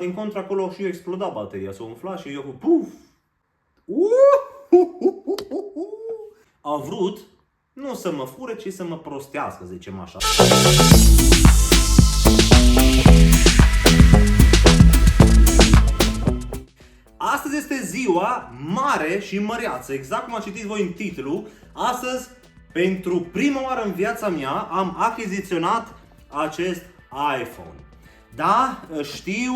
Din contra acolo și eu exploda bateria, s-a umflat și eu cu puf! A vrut nu să mă fure, ci să mă prostească, zicem așa. Astăzi este ziua mare și măreață, exact cum ați citit voi în titlu. Astăzi, pentru prima oară în viața mea, am achiziționat acest iPhone. Da, știu,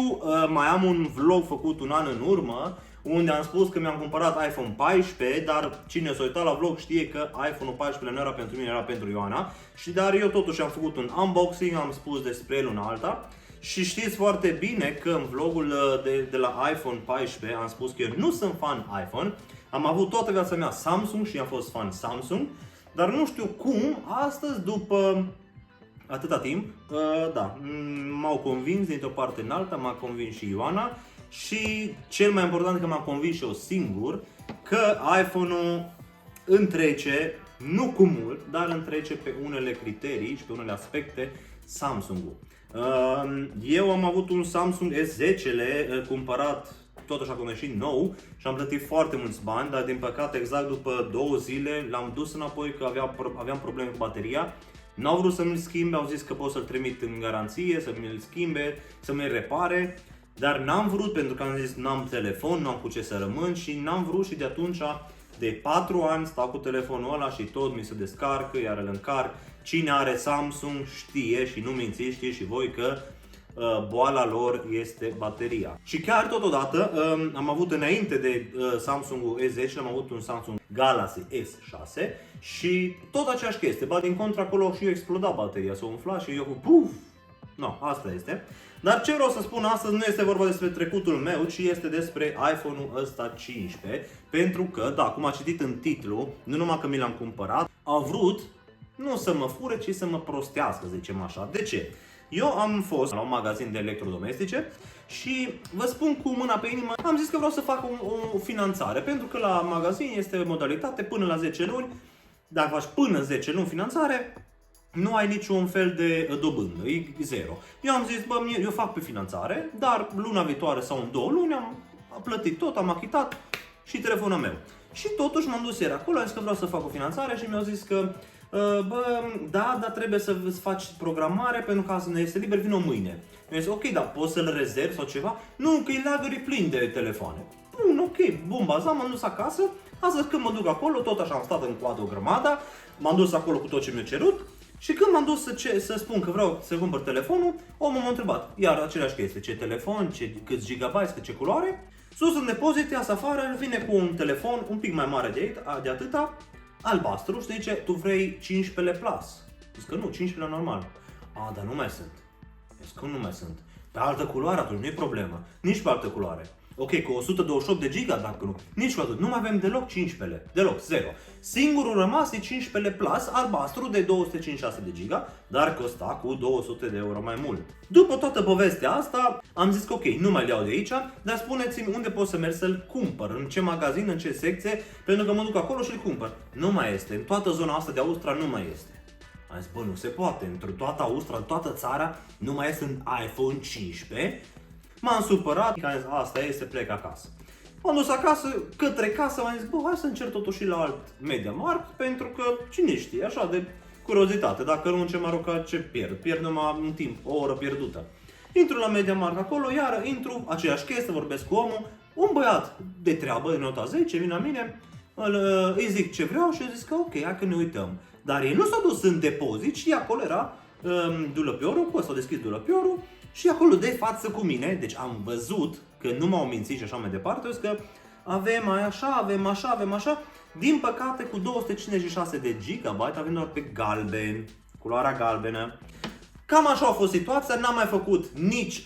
mai am un vlog făcut un an în urmă, unde am spus că mi-am cumpărat iPhone 14, dar cine s-a uitat la vlog știe că iPhone-ul 14 nu era pentru mine, era pentru Ioana. Dar eu totuși am făcut un unboxing, am spus despre el una alta. Și știți foarte bine că în vlogul de la iPhone 14 am spus că eu nu sunt fan iPhone. Am avut toată viața mea Samsung și am fost fan Samsung. Dar nu știu cum, astăzi, după atâta timp, da, m-au convins dintr-o parte în alta, m-a convins și Ioana. Și cel mai important că m-am convins și eu singur că iPhone-ul întrece, nu cu mult, dar întrece pe unele criterii și pe unele aspecte Samsung-ul. Eu am avut un Samsung S10-le cumpărat tot așa cum e și nou și am plătit foarte mulți bani, dar din păcate exact după 2 zile l-am dus înapoi că aveam probleme cu bateria. N-au vrut să mi-l schimbe, au zis că pot să-l trimit în garanție, să mi-l schimbe, să mi-l repare. Dar n-am vrut pentru că am zis n-am telefon, n-am cu ce să rămân și n-am vrut și de atunci de 4 ani stau cu telefonul ăla și tot mi se descarcă, iar îl încarc. Cine are Samsung știe și nu mințiți, știe și voi că boala lor este bateria. Și chiar totodată am avut înainte de Samsung S10, am avut un Samsung Galaxy S6 și tot aceeași chestie, ba din contra acolo și eu exploda bateria, s-a umflat și eu cu puf! No, asta este. Dar ce vreau să spun astăzi nu este vorba despre trecutul meu, ci este despre iPhone-ul ăsta 15. Pentru că, da, cum a citit în titlu, nu numai că mi l-am cumpărat, a vrut nu să mă fure, ci să mă prostească, zicem așa. De ce? Eu am fost la un magazin de electrodomestice și vă spun cu mâna pe inimă, am zis că vreau să fac o finanțare. Pentru că la magazin este modalitate până la 10 luni, dacă faci până 10 luni finanțare, nu ai niciun fel de dobândă, e zero. Eu am zis, bă, eu fac pe finanțare, dar luna viitoare sau în 2 luni am plătit tot, am achitat și telefonul meu. Și totuși m-am dus ieri acolo, am zis că vreau să fac o finanțare și mi-au zis că bă, da, dar trebuie să faci programare pentru că să ne este liber, vino mâine. Mi-a zis, ok, dar poți să-l rezervi sau ceva? Nu, că e lagări plin de telefoane. Bun, ok, bun, baza, m-am dus acasă, astăzi când mă duc acolo, tot așa am stat în coadă o grămadă, m-am dus acolo cu tot ce mi-a cerut. Și când m-am dus să spun că vreau să cumpăr telefonul, omul m-a întrebat, iar aceleași chestii, ce telefon, câți gigabyte, ce culoare. Sus în depozit, iasă afară, vine cu un telefon un pic mai mare de atâta, albastru și zice, tu vrei 15 Plus. Zic că nu, 15 normal. A, dar nu mai sunt. Zic că nu mai sunt. Pe altă culoare atunci, nu e problemă. Nici pe altă culoare. Ok, cu 128 de giga, dacă nu. Nici cu atât. Nu mai avem deloc 15. Deloc, 0. Singurul rămas e 15 Plus, albastru de 256 de giga, dar costa cu 200 de euro mai mult. După toată povestea asta, am zis că ok, nu mai le iau de aici, dar spuneți-mi unde pot să merg să-l cumpăr, în ce magazin, în ce secție, pentru că mă duc acolo și îl cumpăr. Nu mai este. În toată zona asta de Austria nu mai este. Am zis, bă, nu se poate. Într toată Austria, în toată țara, nu mai este un iPhone 15. M-am supărat, că am zis, asta e, să plec acasă. M-am dus acasă, către casă, m-am zis, bă, hai să încerc totuși la alt MediaMarkt, pentru că cine știe, așa de curiozitate, dacă nu ce mă ce pierd numai un timp, o oră pierdută. Intru la MediaMarkt acolo, iar intru, aceeași chestie, vorbesc cu omul, un băiat de treabă, de nota 10, vine la mine, îi zic ce vreau și eu zic că ok, hai că ne uităm. Dar ei nu s-au dus în depozit și acolo era dulăpiorul, cu ăsta au deschis dulăpiorul și acolo de față cu mine, deci am văzut că nu m-au mințit și așa mai departe, eu zic că avem așa, avem așa, avem așa. Din păcate cu 256 de gigabyte avem doar pe galben, culoarea galbenă. Cam așa a fost situația, n-am mai făcut nici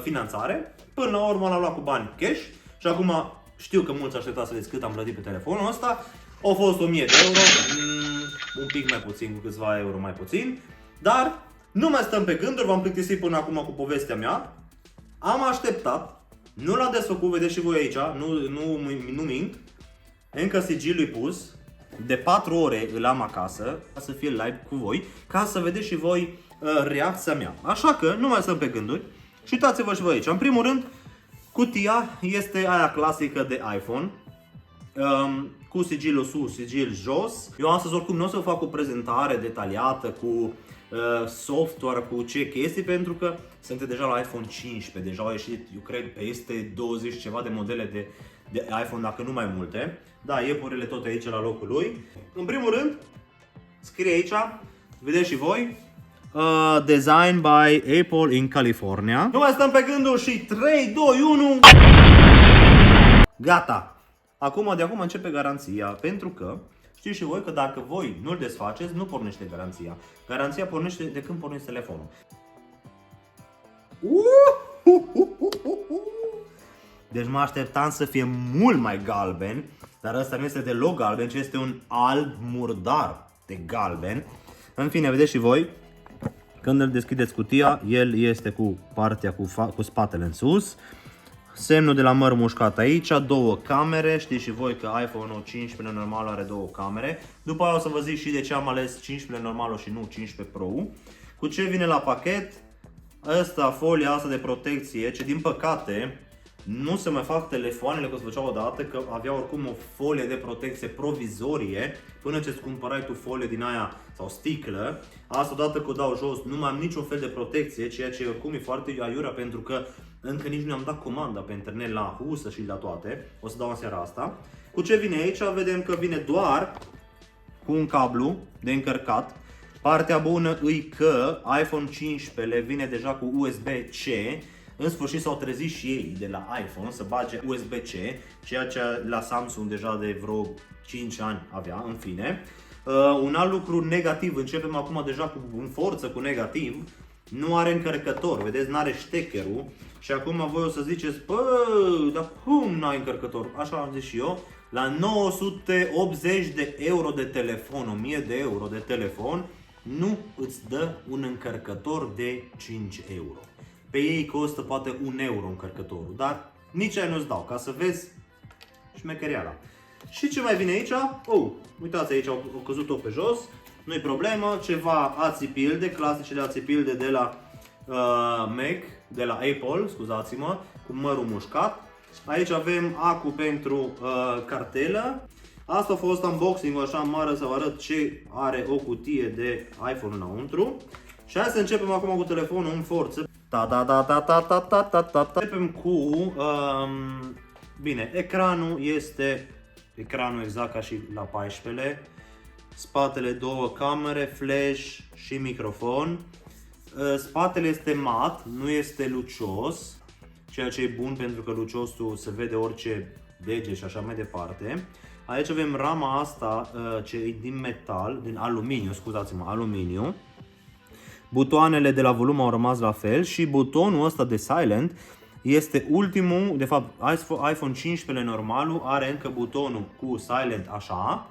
finanțare, până la urmă l-am luat cu bani cash și acum știu că mulți așteptați să vedeți cât am plătit pe telefonul ăsta. Au fost 1000 de euro, un pic mai puțin, cu câțiva euro mai puțin, dar nu mai stăm pe gânduri, v-am plictisit până acum cu povestea mea. Am așteptat, nu l-am desfăcut, vedeți și voi aici, nu mint. Încă sigilul e pus, de 4 ore îl am acasă, ca să fie live cu voi, ca să vedeți și voi reacția mea. Așa că nu mai stăm pe gânduri, Și uitați-vă și voi aici. În primul rând, cutia este aia clasică de iPhone. Cu sigilul sus, sigil jos. Eu astăzi oricum nu o să fac o prezentare detaliată cu software, cu ce chestii, pentru că suntem deja la iPhone 15. Deja au ieșit, eu cred, peste 20 ceva de modele de iPhone, dacă nu mai multe. Da, iepurile tot aici la locul lui. În primul rând, scrie aici, vedeți și voi, Designed by Apple in California. Nu mai stăm pe gânduri și 3, 2, 1... Gata! De acum începe garanția, pentru că știți și voi că dacă voi nu-l desfaceți, nu pornește garanția. Garanția pornește de când pornești telefonul. Deci mă așteptam să fie mult mai galben, dar ăsta nu este deloc galben, ci este un alb murdar de galben. În fine, vedeți și voi, când îl deschideți cutia, el este cu partea cu spatele în sus. Semnul de la măr mușcat aici, două camere, știți și voi că iPhone-ul 15 normal are două camere. După aia o să vă zic și de ce am ales 15 normal și nu 15 Pro. Cu ce vine la pachet? Folia asta de protecție, ce din păcate nu se mai fac telefoanele cum se făceau odată, că avea oricum o folie de protecție provizorie până ce îți cumpărai tu folie din aia sau sticlă. Asta odată că o dau jos, nu mai am niciun fel de protecție, ceea ce oricum e foarte aiurea, pentru că încă nici nu am dat comanda pe internet la husă și la toate. O să dau în seara asta. Cu ce vine aici? Vedem că vine doar cu un cablu de încărcat. Partea bună e că iPhone 15 le vine deja cu USB-C. În sfârșit s-au trezit și ei de la iPhone să bage USB-C, ceea ce la Samsung deja de vreo 5 ani avea, în fine. Un alt lucru negativ, începem acum deja în forță cu negativ, nu are încărcător, vedeți, nu are ștecherul. Și acum voi o să ziceți, dar cum n-ai încărcător? Așa am zis și eu, la 980 de euro de telefon, 1000 de euro de telefon, nu îți dă un încărcător de 5 euro. Pe ei costă poate 1 euro încărcătorul, dar nici aia nu-ți dau, ca să vezi șmechereala. Și ce mai vine aici? Uitați aici, au căzut-o pe jos, nu-i problemă, ceva ațipilde, clasicele ațipilde de la Mac, de la Apple, scuzați-mă, cu mărul mușcat. Aici avem acu pentru cartelă. Asta a fost unboxing-ul așa mare, să vă arăt ce are o cutie de iPhone înăuntru. Și hai să începem acum cu telefonul în forță. Începem cu, bine, ecranul exact ca și la 14-le. Spatele două camere, flash și microfon. Spatele este mat, nu este lucios, ceea ce e bun pentru că luciosul se vede orice dege și așa mai departe. Aici avem rama asta ce e din metal, din aluminiu, scuzați-mă, aluminiu. Butoanele de la volum au rămas la fel și butonul ăsta de silent este ultimul, de fapt iPhone 15 normalul are încă butonul cu silent așa,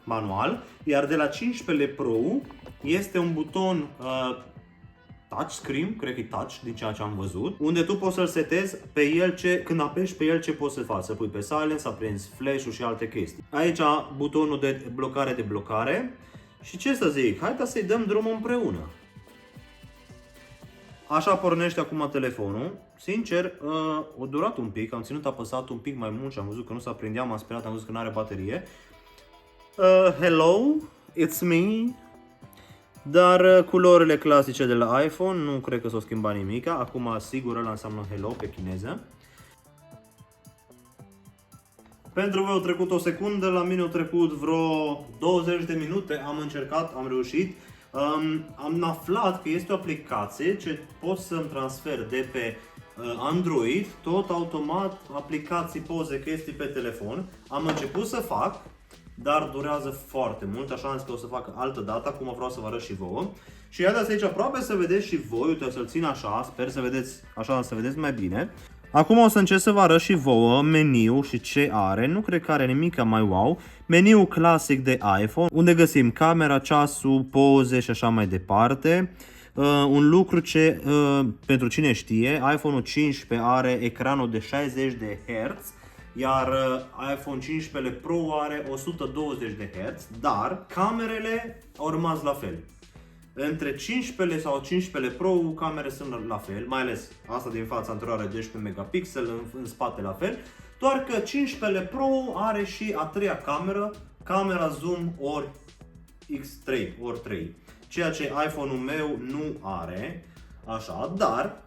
manual, iar de la 15 Pro este un buton touchscreen, cred că e touch din ceea ce am văzut, unde tu poți să-l setezi pe el când apeși pe el ce poți să faci, să pui pe silent, să aprinzi flash-ul și alte chestii. Aici butonul de blocare și ce să zic, haideți să-i dăm drumul împreună. Așa pornește acum telefonul. Sincer, a durat un pic, am ținut apăsat un pic mai mult și am văzut că nu s-a prindea, m-am speriat, am văzut că nu are baterie. Hello, it's me. Dar culorile clasice de la iPhone, nu cred că s-o schimba nimic. Acum sigur ăla înseamnă hello pe chineză. Pentru voi au trecut o secundă, la mine au trecut vreo 20 de minute, am încercat, am reușit. Am aflat că este o aplicație ce pot să-mi transfer de pe Android, tot automat, aplicații, poze, chestii pe telefon. Am început să fac, dar durează foarte mult, așa am zis că o să fac altă dată, acum vreau să vă arăt și vouă. Și iată aici aproape să vedeți și voi, uite, o să-l țin așa, sper să vedeți, așa să vedeți mai bine. Acum o să încerc să vă arăt și vouă meniu și ce are, nu cred că are nimic mai wow. Meniu clasic de iPhone, unde găsim camera, ceasul, poze și așa mai departe. Un lucru ce, pentru cine știe, iPhone 15 are ecranul de 60 de Hz, iar iPhone 15 Pro are 120 de Hz, dar camerele au rămas la fel. între 15 sau 15 Pro camere sunt la fel, mai ales asta din fața anterioară 12 megapixel, în spate la fel, doar că 15 Pro are și a treia cameră, camera zoom ori X3 ori 3, ceea ce iPhone-ul meu nu are, așa, dar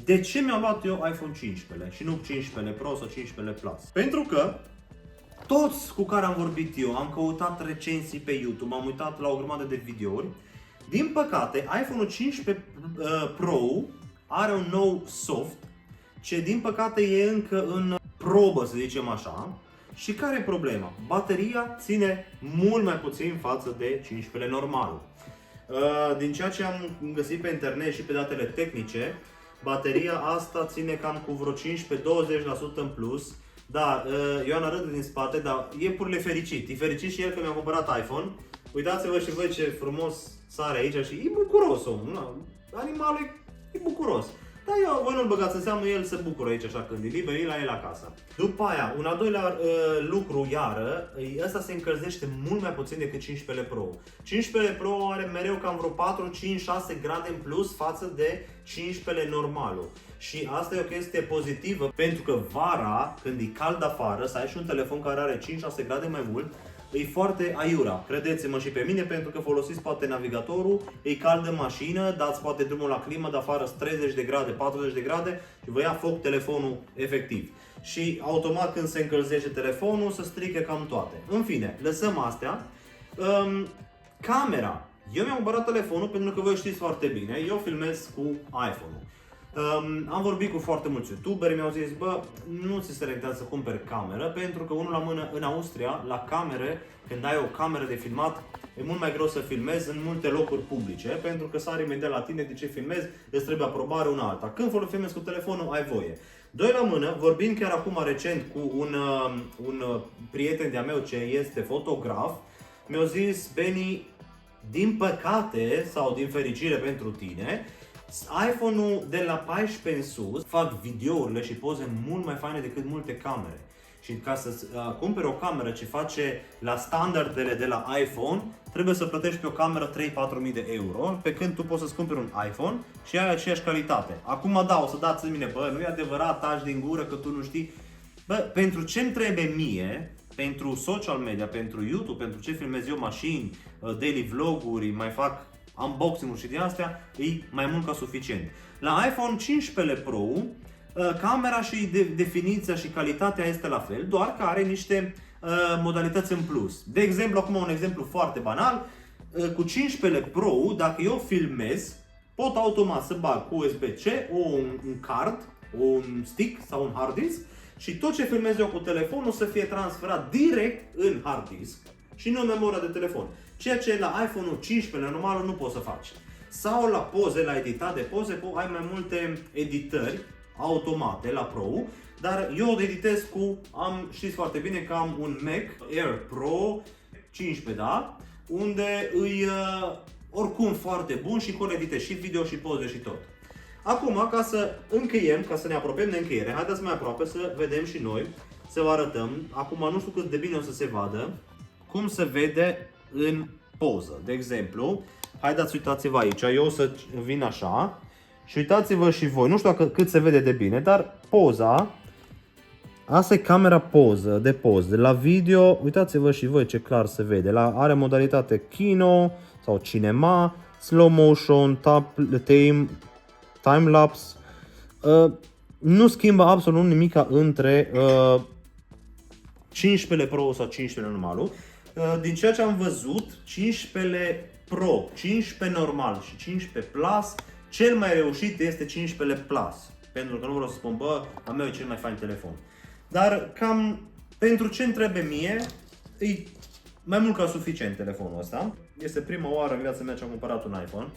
de ce mi-am luat eu iPhone 15 și nu 15 Pro sau 15 Plus? Pentru că toți cu care am vorbit eu, am căutat recenzii pe YouTube, am uitat la o grămadă de videouri. Din păcate, iPhone-ul 15 Pro are un nou soft, ce din păcate e încă în probă, să zicem așa. Și care e problema? Bateria ține mult mai puțin față de 15 normal. Din ceea ce am găsit pe internet și pe datele tehnice, bateria asta ține cam cu vreo 15-20% în plus. Da, Ioana râde din spate, dar e purile fericit. E fericit și el că mi-a cumpărat iPhone. Uitați-vă și voi ce frumos sare aici și e bucuros omul. Animalul e bucuros. Dar voi nu-l băgați în seamă, el se bucură aici așa când e liber, e la el acasă. După aia, un al doilea lucru iară, ăsta se încălzește mult mai puțin decât 15 Pro. 15 Pro are mereu cam vreo 4, 5, 6 grade în plus față de 15 normalul. Și asta e o chestie pozitivă, pentru că vara, când e cald afară, să ai și un telefon care are 5-6 grade mai mult, e foarte aiura. Credeți-mă și pe mine, pentru că folosiți poate navigatorul, e cald în mașină, dați poate drumul la climă, dar afară 30 de grade, 40 de grade și vă ia foc telefonul efectiv. Și automat când se încălzește telefonul, se strică cam toate. În fine, lăsăm astea. Camera. Eu mi-am cumpărat telefonul pentru că voi știți foarte bine, eu filmez cu iPhone-ul. Am vorbit cu foarte mulți youtuberi, mi-au zis, bă, nu ți se recomandă să cumperi cameră, pentru că unul la mână în Austria, la camere, când ai o cameră de filmat, e mult mai greu să filmezi în multe locuri publice, pentru că sari imediat la tine de ce filmezi, îți trebuie aprobare una alta. Când filmezi cu telefonul, ai voie. Doi la mână, vorbind chiar acum recent cu un prieten de-a meu ce este fotograf, mi-a zis, Beni, din păcate sau din fericire pentru tine, iPhone-ul de la 14 în sus fac videourile și poze mult mai faine decât multe camere. Și ca să cumperi o cameră ce face la standardele de la iPhone, trebuie să plătești pe o cameră 3-4 mii de euro, pe când tu poți să-ți cumperi un iPhone și ai aceeași calitate. Acum da, o să dați în mine, bă, nu e adevărat, taci din gură că tu nu știi. Bă, pentru ce-mi trebuie mie, pentru social media, pentru YouTube, pentru ce filmez eu mașini, daily vloguri, mai fac unboxing-uri și din astea, e mai mult ca suficient. La iPhone 15 Pro, camera și definiția și calitatea este la fel, doar că are niște modalități în plus. De exemplu, acum un exemplu foarte banal, cu 15 Pro, dacă eu filmez, pot automat să bag cu USB-C un card, un stick sau un hard disk și tot ce filmez eu cu telefonul să fie transferat direct în hard disk și nu în memoria de telefon. Ceea ce la iPhone-ul 15 normal nu poți să faci. Sau la poze, la editat de poze, ai mai multe editări automate la Pro, dar eu editez știți foarte bine că am un Mac Air Pro 15, da? Unde îi oricum foarte bun și cu editez și video și poze și tot. Acum, ca să încheiem, ca să ne apropiem de încheiere, haideți mai aproape să vedem și noi, să vă arătăm. Acum nu știu cât de bine o să se vadă, cum se vede în poză. De exemplu, haideți, uitați-vă aici, eu o să vin așa și uitați-vă și voi, nu știu cât se vede de bine, dar poza, asta e camera de poză. La video, uitați-vă și voi ce clar se vede. Are modalitate Kino sau Cinema, Slow Motion, Time-lapse. Nu schimbă absolut nimic între 15 Pro sau 15 normalul. Din ceea ce am văzut, 15 Pro, 15 normal și 15 Plus, cel mai reușit este 15 Plus. Pentru că nu vreau să spun, bă, a meu e cel mai fain telefon. Dar cam pentru ce îmi trebuie mie, e mai mult ca suficient telefonul ăsta. Este prima oară în viața mea ce am cumpărat un iPhone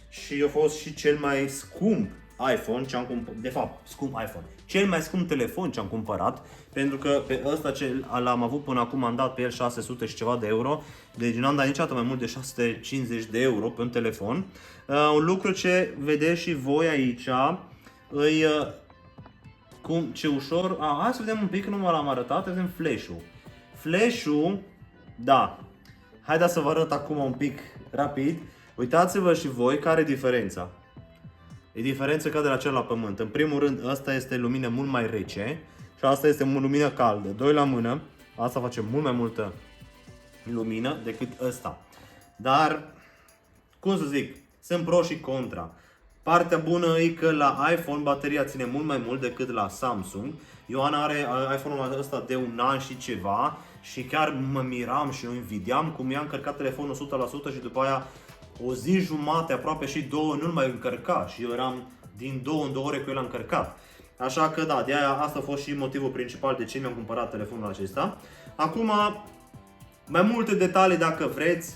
și a fost și cel mai scump iPhone ce am cumpărat, de fapt, scump iPhone. Cel mai scump telefon ce am cumpărat, pentru că pe ăsta ce l-am avut până acum am dat pe el 600 și ceva de euro, deci nu am dat niciodată mai mult de 650 de euro pe un telefon. Un lucru ce vedeți și voi aici, ce ușor, hai să vedem un pic, nu l-am arătat, vedem flash-ul. Flash-ul, da, haideți să vă arăt acum un pic rapid. Uitați-vă și voi care e diferența. E diferență ca de la cel la pământ. În primul rând, ăsta este lumină mult mai rece și asta este lumină caldă. Doi la mână, asta face mult mai multă lumină decât ăsta. Dar, cum să zic, sunt pro și contra. Partea bună e că la iPhone bateria ține mult mai mult decât la Samsung. Ioana are iPhone-ul ăsta de un an și ceva și chiar mă miram și eu invidiam cum i-a încărcat telefonul 100% și după aia o zi jumate, aproape și două, nu-l mai încărca și eu eram din 2 în 2 ore că eu l-am încărcat. Așa că da, de aia asta a fost și motivul principal de ce mi-am cumpărat telefonul acesta. Acum, mai multe detalii dacă vreți,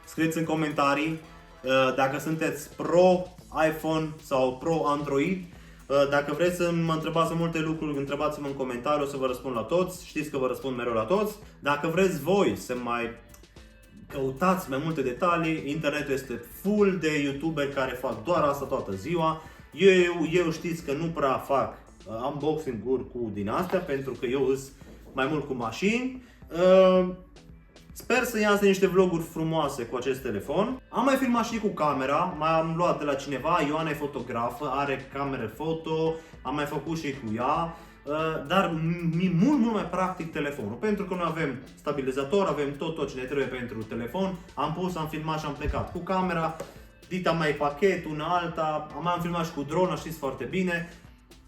scrieți în comentarii. Dacă sunteți pro iPhone sau pro Android, dacă vreți să mă întrebați multe lucruri, întrebați-mă în comentarii, o să vă răspund la toți. Știți că vă răspund mereu la toți. Dacă vreți voi să mai căutați mai multe detalii, internetul este full de youtuberi care fac doar asta toată ziua. Eu știți că nu prea fac unboxing-uri cu din astea, pentru că eu îs mai mult cu mașini. Sper să iasă niște vloguri frumoase cu acest telefon. Am mai filmat și cu camera, mai am luat de la cineva, Ioana e fotografă, are cameră foto, am mai făcut și cu ea. Dar e mult mai practic telefonul, pentru că noi avem stabilizator, avem tot ce ne trebuie pentru telefon. Am filmat și am plecat cu camera, dita mai pachet, una alta, am filmat și cu drone, știți foarte bine.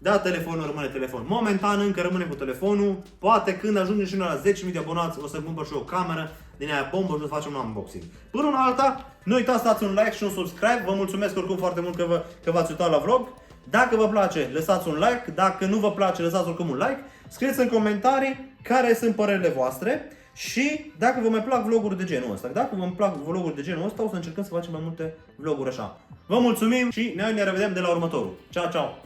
Da, telefonul rămâne telefon. Momentan încă rămâne cu telefonul. Poate când ajungem și noi la 10.000 de abonați o să cumpăr și o cameră din aia bombă și o să facem un unboxing. Până una alta, nu uitați să dați un like și un subscribe. Vă mulțumesc oricum foarte mult că v-ați uitat la vlog. Dacă vă place, lăsați un like. Dacă nu vă place, lăsați oricum un like. Scrieți în comentarii care sunt părerile voastre. Și dacă vă mai plac vloguri de genul ăsta. Dacă vă plac vloguri de genul ăsta, o să încercăm să facem mai multe vloguri așa. Vă mulțumim și ne revedem de la următorul. Ciao, ciao!